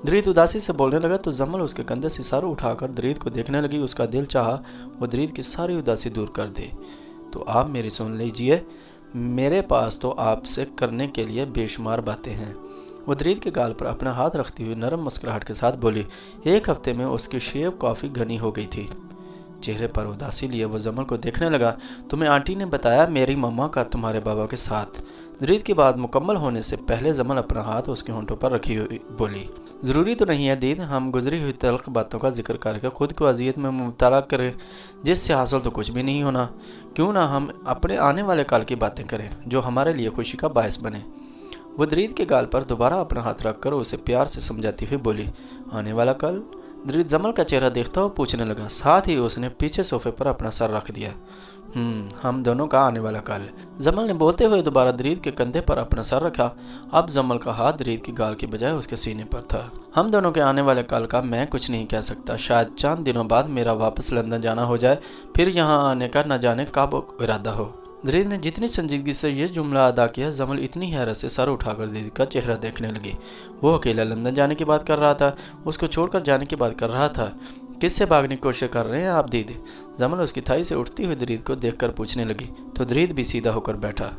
दरीद उदासी से बोलने लगा तो जमल उसके कंधे से सर उठाकर दरीद को देखने लगी। उसका दिल चाहा वो दरीद की सारी उदासी दूर कर दे। तो आप मेरी सुन लीजिए, मेरे पास तो आपसे करने के लिए बेशुमार बातें हैं। वो दरीद के गाल पर अपना हाथ रखती हुई नरम मुस्कुराहट के साथ बोली। 1 हफ्ते में उसकी शेव काफ़ी घनी हो गई थी। चेहरे पर उदासी लिए वो जमल को देखने लगा। तुम्हें आंटी ने बताया मेरी मम्मा का तुम्हारे बाबा के साथ। दरीद की बात मुकम्मल होने से पहले जमल अपना हाथ उसके होंठों पर रखी हुई बोली, ज़रूरी तो नहीं है दीद हम गुजरी हुई तल्ख बातों का जिक्र करके खुद को अजियत में मुब्तला करें, जिससे हासिल तो कुछ भी नहीं होना। क्यों ना हम अपने आने वाले काल की बातें करें जो हमारे लिए खुशी का बायस बने। वो दरीद के गाल पर दोबारा अपना हाथ रखकर उसे प्यार से समझाती हुई बोली, आने वाला कल? दरीद जमल का चेहरा देखता हुआ पूछने लगा। साथ ही उसने पीछे सोफे पर अपना सर रख दिया। हम दोनों का आने वाला कल। जमल ने बोलते हुए दोबारा दरीद के कंधे पर अपना सर रखा। अब जमल का हाथ दरीद की गाल की बजाय उसके सीने पर था। हम दोनों के आने वाले कल का मैं कुछ नहीं कह सकता। शायद चंद दिनों बाद मेरा वापस लंदन जाना हो जाए, फिर यहाँ आने का न जाने कब इरादा हो। दरीद ने जितनी संजीदगी से यह जुमला अदा किया, जमल इतनी हैरत से सर उठाकर दरीद का चेहरा देखने लगी। वो अकेला लंदन जाने की बात कर रहा था, उसको छोड़कर जाने की बात कर रहा था। किससे भागने की कोशिश कर रहे हैं आप दीदी? जमल उसकी थाई से उठती हुई दरीद को देखकर पूछने लगी तो दरीद भी सीधा होकर बैठा।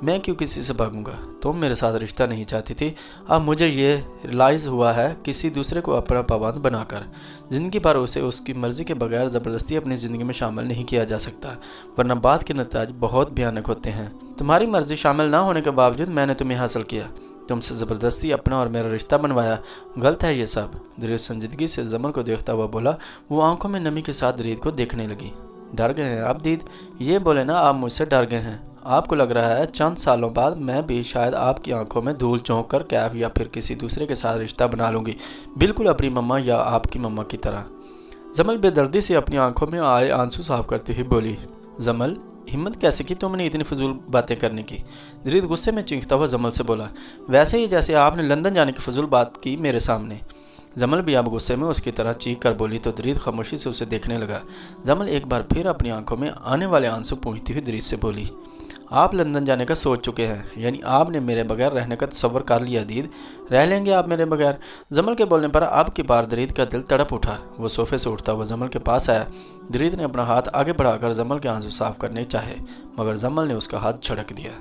मैं क्यों किसी से भागूंगा? तुम मेरे साथ रिश्ता नहीं चाहती थी, अब मुझे ये रियलाइज़ हुआ है किसी दूसरे को अपना पाबंद बनाकर ज़िंदगी भर उसे उसकी मर्ज़ी के बगैर ज़बरदस्ती अपनी ज़िंदगी में शामिल नहीं किया जा सकता, वरना बात के नतीजे बहुत भयानक होते हैं। तुम्हारी मर्ज़ी शामिल ना होने के बावजूद मैंने तुम्हें हासिल किया, तुमसे ज़बरदस्ती अपना और मेरा रिश्ता बनवाया, गलत है ये सब। दरीद संजीदगी से जमल को देखता हुआ बोला। वो आंखों में नमी के साथ दरीद को देखने लगी। डर गए हैं आप दीद? ये बोले ना आप मुझसे डर गए हैं। आपको लग रहा है चंद सालों बाद मैं भी शायद आपकी आंखों में धूल झोंक कर कैफ या फिर किसी दूसरे के साथ रिश्ता बना लूँगी, बिल्कुल अपनी मम्मा या आपकी मम्मा की तरह। जमल बेदर्दी से अपनी आंखों में आए आंसू साफ करती हुई बोली, जमल हिम्मत कैसे की तुमने इतनी फजूल बातें करने की? दरीद गुस्से में चीखता हुआ जमल से बोला, वैसे ही जैसे आपने लंदन जाने की फजूल बात की मेरे सामने। जमल भी अब गुस्से में उसकी तरह चीख कर बोली तो दरीद खामोशी से उसे देखने लगा। जमल एक बार फिर अपनी आंखों में आने वाले आंसू पूंछती हुई दरीद से बोली, आप लंदन जाने का सोच चुके हैं, यानी आपने मेरे बगैर रहने का तसव्वुर कर लिया। दीद, रह लेंगे आप मेरे बगैर? जमल के बोलने पर अब की बार दरीद का दिल तड़प उठा। वो सोफे से उठता हुआ जमल के पास आया। दरीद ने अपना हाथ आगे बढ़ाकर जमल के आंसू साफ करने चाहे, मगर जमल ने उसका हाथ झड़क दिया।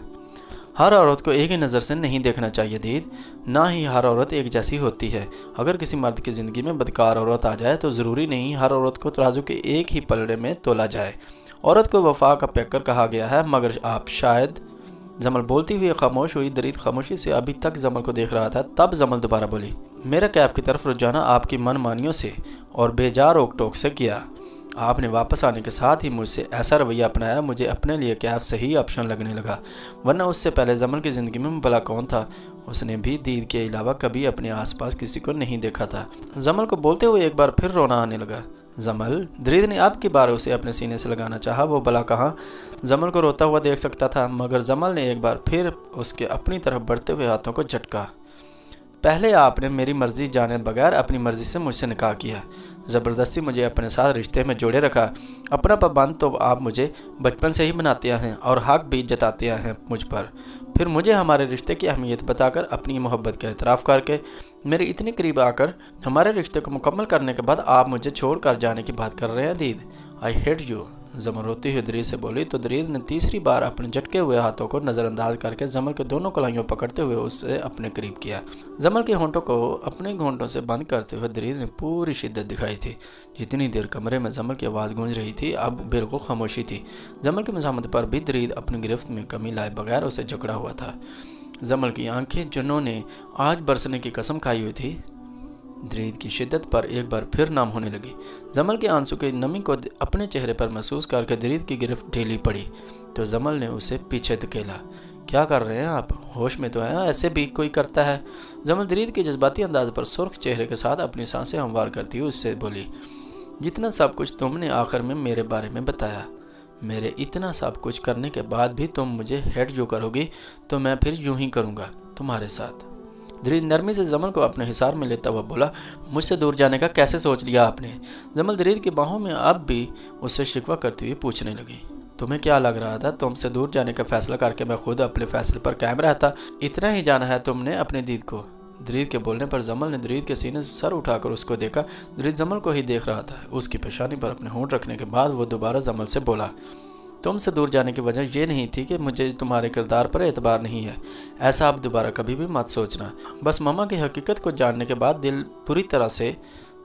हर औरत को एक ही नज़र से नहीं देखना चाहिए दीद, ना ही हर औरत एक जैसी होती है। अगर किसी मर्द की ज़िंदगी में बदकार औरत आ जाए तो ज़रूरी नहीं हर औरत को तराजू के एक ही पलड़े में तोला जाए। औरत को वफा का पैकर कहा गया है, मगर आप शायद। जमल बोलती हुई खामोश हुई। दरीद खामोशी से अभी तक जमल को देख रहा था। तब जमल दोबारा बोली, मेरा कैफ की तरफ रुझाना आपकी मनमानियों से और बेजार रोक टोक से किया। आपने वापस आने के साथ ही मुझसे ऐसा रवैया अपनाया, मुझे अपने लिए कैफ सही ऑप्शन लगने लगा, वरना उससे पहले जमल की ज़िंदगी में भला कौन था? उसने भी दीद के अलावा कभी अपने आसपास किसी को नहीं देखा था। जमल को बोलते हुए एक बार फिर रोना आने लगा। जमल, दरीद ने अब की बार उसे अपने सीने से लगाना चाहा। वो भला कहाँ जमल को रोता हुआ देख सकता था, मगर जमल ने एक बार फिर उसके अपनी तरफ बढ़ते हुए हाथों को झटका। पहले आपने मेरी मर्जी जाने बगैर अपनी मर्जी से मुझसे निकाह किया, ज़बरदस्ती मुझे अपने साथ रिश्ते में जोड़े रखा। अपना पाबंद तो आप मुझे बचपन से ही बनाते हैं और हक भी जताते हैं मुझ पर। फिर मुझे हमारे रिश्ते की अहमियत बताकर अपनी मोहब्बत का एतराफ़ करके मेरे इतने करीब आकर हमारे रिश्ते को मुकम्मल करने के बाद आप मुझे छोड़ कर जाने की बात कर रहे हैं दीद। आई हेट यू, जमल रोती हुई दरीद से बोली तो दरीद ने तीसरी बार अपने झटके हुए हाथों को नज़रअंदाज करके जमल के दोनों कलाइयों पकड़ते हुए उससे अपने करीब किया। जमल के होंठों को अपने घोंटों से बंद करते हुए दरीद ने पूरी शिद्दत दिखाई थी। जितनी देर कमरे में जमल की आवाज़ गूंज रही थी अब बिल्कुल खामोशी थी। जमल की मज़ामत पर भी दरीद अपनी गिरफ्त में कमी लाए बगैर उसे जकड़ा हुआ था। जमल की आंखें जिन्होंने आज बरसने की कसम खाई हुई थी दरीद की शिद्दत पर एक बार फिर नाम होने लगी। जमल के आंसू की नमी को अपने चेहरे पर महसूस करके दरीद की गिरफ्त ढीली पड़ी तो जमल ने उसे पीछे धकेला। क्या कर रहे हैं आप? होश में तो हैं? ऐसे भी कोई करता है? जमल दरीद के जज्बाती अंदाज पर सुर्ख चेहरे के साथ अपनी सांसें हमवार करती हुई उससे बोली, जितना सब कुछ तुमने आखिर में मेरे बारे में बताया, मेरे इतना सब कुछ करने के बाद भी तुम मुझे हेट जो करोगी तो मैं फिर यूं ही करूँगा तुम्हारे साथ। दरीद नरमी से जमल को अपने हिसार में लेता हुआ बोला, मुझसे दूर जाने का कैसे सोच लिया आपने? जमल दरीद की बाहों में अब भी उससे शिकवा करती हुई पूछने लगी, तुम्हें क्या लग रहा था तुमसे दूर जाने का फैसला करके मैं खुद अपने फैसले पर कायम रहता? इतना ही जाना है तुमने अपने दीद को? दरीद के बोलने पर जमल ने दरीद के सीने से सर उठाकर उसको देखा। दरीद जमल को ही देख रहा था। उसकी पेशानी पर अपने होंठ रखने के बाद वो दोबारा जमल से बोला, तुमसे दूर जाने की वजह यह नहीं थी कि मुझे तुम्हारे किरदार पर एतबार नहीं है, ऐसा आप दोबारा कभी भी मत सोचना। बस मामा की हकीकत को जानने के बाद दिल पूरी तरह से।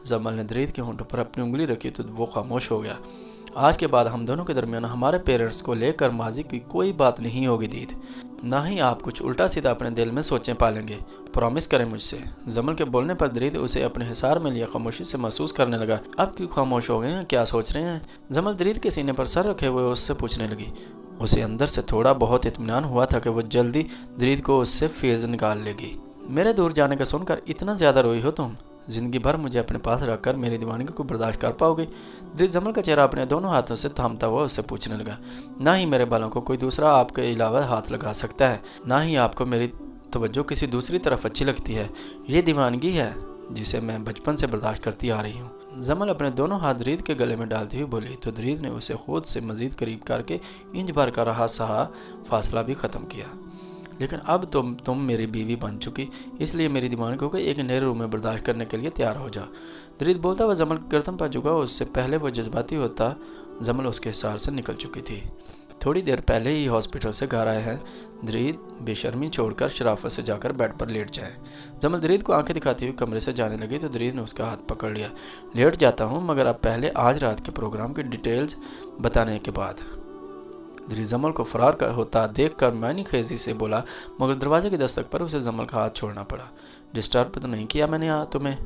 जमल ने दरीद के होंठों पर अपनी उंगली रखी तो वो खामोश हो गया। आज के बाद हम दोनों के दरमियान हमारे पेरेंट्स को लेकर माजी की कोई बात नहीं होगी दीद, ना ही आप कुछ उल्टा सीधा अपने दिल में सोचें पालेंगे, प्रॉमिस करें मुझसे। जमल के बोलने पर दरीद उसे अपने हिसार में लिया खामोशी से महसूस करने लगा। अब क्यों खामोश हो गए हैं? क्या सोच रहे हैं? जमल दरीद के सीने पर सर रखे हुए उससे पूछने लगी। उसे अंदर से थोड़ा बहुत इत्मीनान हुआ था कि वो जल्दी दरीद को उससे फेज निकाल लेगी। मेरे दूर जाने का सुनकर इतना ज़्यादा रोई हो तुम? जिंदगी भर मुझे अपने पास रखकर मेरी दीवानगी को बर्दाश्त कर पाओगे? दरीद जमल का चेहरा अपने दोनों हाथों से थामता हुआ उससे पूछने लगा। ना ही मेरे बालों को कोई दूसरा आपके अलावा हाथ लगा सकता है, ना ही आपको मेरी तवज्जो किसी दूसरी तरफ अच्छी लगती है। ये दीवानगी है जिसे मैं बचपन से बर्दाश्त करती आ रही हूँ। जमल अपने दोनों हाथ दरीद के गले में डालती हुई बोली तो दरीद ने उसे खुद से मजीद करीब करके इंच भर का रहा सहा फासला भी ख़त्म किया। लेकिन अब तुम मेरी बीवी बन चुकी, इसलिए मेरी दीवानगी को एक नए रूम में बर्दाश्त करने के लिए तैयार हो जाओ। दरीद बोलता हुआ जमल गर्दन पर झुका। उससे पहले वो जज्बाती होता जमल उसके हिसार से निकल चुकी थी। थोड़ी देर पहले ही हॉस्पिटल से घर आए हैं। दरीद बेशर्मी छोड़कर शराफत से जाकर बेड पर लेट जाए। जमल दरीद को आंखें दिखाती हुई कमरे से जाने लगी तो दरीद ने उसका हाथ पकड़ लिया। लेट जाता हूँ, मगर अब पहले आज रात के प्रोग्राम की डिटेल्स बताने के बाद। दरीद जमल को फरार होता देखकर मैनी खेजी से बोला, मगर दरवाजे की दस्तक पर उसे जमल का हाथ छोड़ना पड़ा। डिस्टर्ब तो नहीं किया मैंने तुम्हें?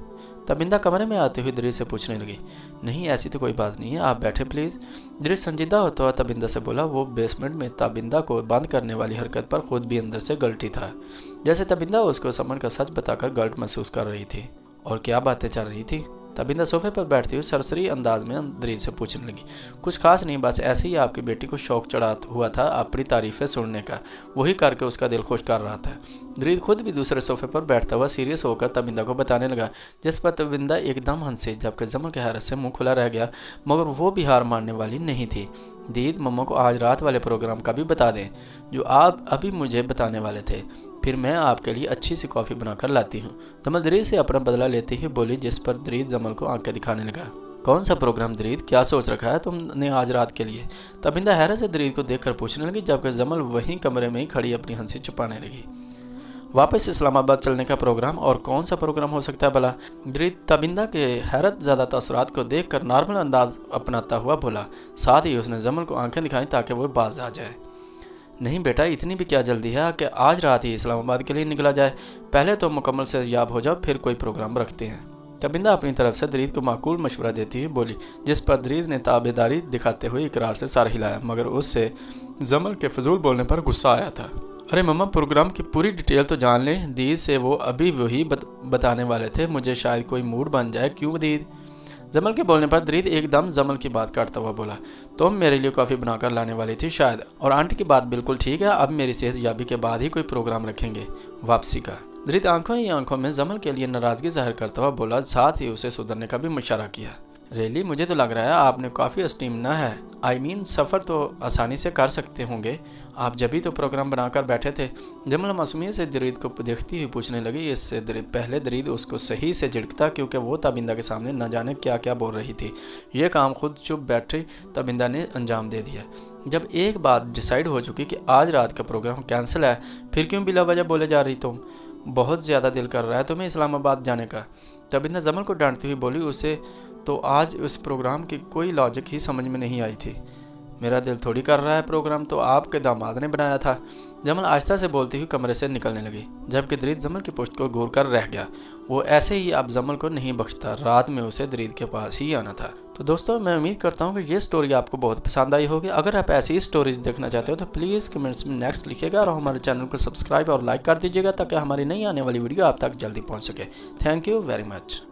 तबिंदा कमरे में आते हुए दरीद से पूछने लगी, नहीं ऐसी तो कोई बात नहीं है, आप बैठे प्लीज़। दरीद संजीदा होता हुआ तबिंदा से बोला। वो बेसमेंट में तबिंदा को बंद करने वाली हरकत पर खुद भी अंदर से गलती था, जैसे तबिंदा उसको समन का सच बताकर गलत महसूस कर रही थी। और क्या बातें चल रही थी? तबिंदा सोफे पर बैठती हुई सरसरी अंदाज में दरीद से पूछने लगी, कुछ खास नहीं, बस ऐसे ही आपकी बेटी को शौक चढ़ा हुआ था अपनी तारीफ़ें सुनने का, वही करके उसका दिल खुश कर रहा था। दरीद खुद भी दूसरे सोफे पर बैठता हुआ सीरियस होकर तबिंदा को बताने लगा, जिस पर तबिंदा एकदम हंसी, जबकि जमल के हैरत से मुंह खुला रह गया, मगर वो भी हार मानने वाली नहीं थी। दीद, मम्मा को आज रात वाले प्रोग्राम का भी बता दें जो आप अभी मुझे बताने वाले थे, फिर मैं आपके लिए अच्छी सी कॉफ़ी बनाकर लाती हूँ। जमल दरीद से अपना बदला लेते ही बोली, जिस पर दरीद जमल को आंखें दिखाने लगा। कौन सा प्रोग्राम दरीद, क्या सोच रखा है तुमने आज रात के लिए? तबिंदा हैरत से दरीद को देखकर पूछने लगी, जबकि जमल वहीं कमरे में ही खड़ी अपनी हंसी छुपाने लगी। वापस इस्लामाबाद चलने का प्रोग्राम? और कौन सा प्रोग्राम हो सकता है भला? दरीद तबिंदा के हैरत ज़्यादा तसरात को देखकर नॉर्मल अंदाज अपनाता हुआ बोला। साथ ही उसने जमल को आंखें दिखाई ताकि वो बाज आ जाए। नहीं बेटा, इतनी भी क्या जल्दी है कि आज रात ही इस्लामाबाद के लिए निकला जाए, पहले तो मुकम्मल से याब हो जाओ, फिर कोई प्रोग्राम रखते हैं। तबिंदा अपनी तरफ से दरीद को माकूल मशवरा देती हुई बोली, जिस पर दरीद ने ताबेदारी दिखाते हुए इकरार से सर हिलाया, मगर उससे जमल के फजूल बोलने पर गुस्सा आया था। अरे मम्मा, प्रोग्राम की पूरी डिटेल तो जान लें, दीद से वो अभी वही बताने वाले थे, मुझे शायद कोई मूड बन जाए। क्यों दीद? जमल के बोलने पर दरीद एकदम जमल की बात काटता हुआ बोला, तुम मेरे लिए कॉफ़ी बनाकर लाने वाली थी शायद, और आंटी की बात बिल्कुल ठीक है, अब मेरी सेहत याबी के बाद ही कोई प्रोग्राम रखेंगे वापसी का। दरीद आंखों ही आंखों में जमल के लिए नाराज़गी जाहिर करता हुआ बोला, साथ ही उसे सुधरने का भी मशवरा किया। रेली, मुझे तो लग रहा है आपने काफ़ी स्टीमना है, सफ़र तो आसानी से कर सकते होंगे, आप जब भी तो प्रोग्राम बनाकर बैठे थे। जमल मासूमियत से दरीद को देखती हुई पूछने लगी। इससे पहले दरीद उसको सही से झिड़कता, क्योंकि वो तबिंदा के सामने न जाने क्या क्या बोल रही थी। ये काम खुद चुप बैठी तबिंदा ने अंजाम दे दिया। जब एक बात डिसाइड हो चुकी कि आज रात का प्रोग्राम कैंसिल है, फिर क्यों बिला वजह बोले जा रही तुम? बहुत ज़्यादा दिल कर रहा है तुम्हें इस्लामाबाद जाने का। तबिंदा जमल को डांटती हुई बोली, उसे तो आज इस प्रोग्राम की कोई लॉजिक ही समझ में नहीं आई थी। मेरा दिल थोड़ी कर रहा है, प्रोग्राम तो आपके दामाद ने बनाया था। जमल आहिस्ता से बोलती हुई कमरे से निकलने लगी, जबकि दरीद जमल की पुश्त को घूर कर रह गया। वो ऐसे ही अब जमल को नहीं बख्शता, रात में उसे दरीद के पास ही आना था। तो दोस्तों, मैं उम्मीद करता हूँ कि ये स्टोरी आपको बहुत पसंद आई होगी। अगर आप ऐसी ही स्टोरीज देखना चाहते हो तो प्लीज़ कमेंट्स में नेक्स्ट लिखिएगा, और हमारे चैनल को सब्सक्राइब और लाइक कर दीजिएगा, ताकि हमारी नई आने वाली वीडियो आप तक जल्दी पहुँच सके। Thank you very much.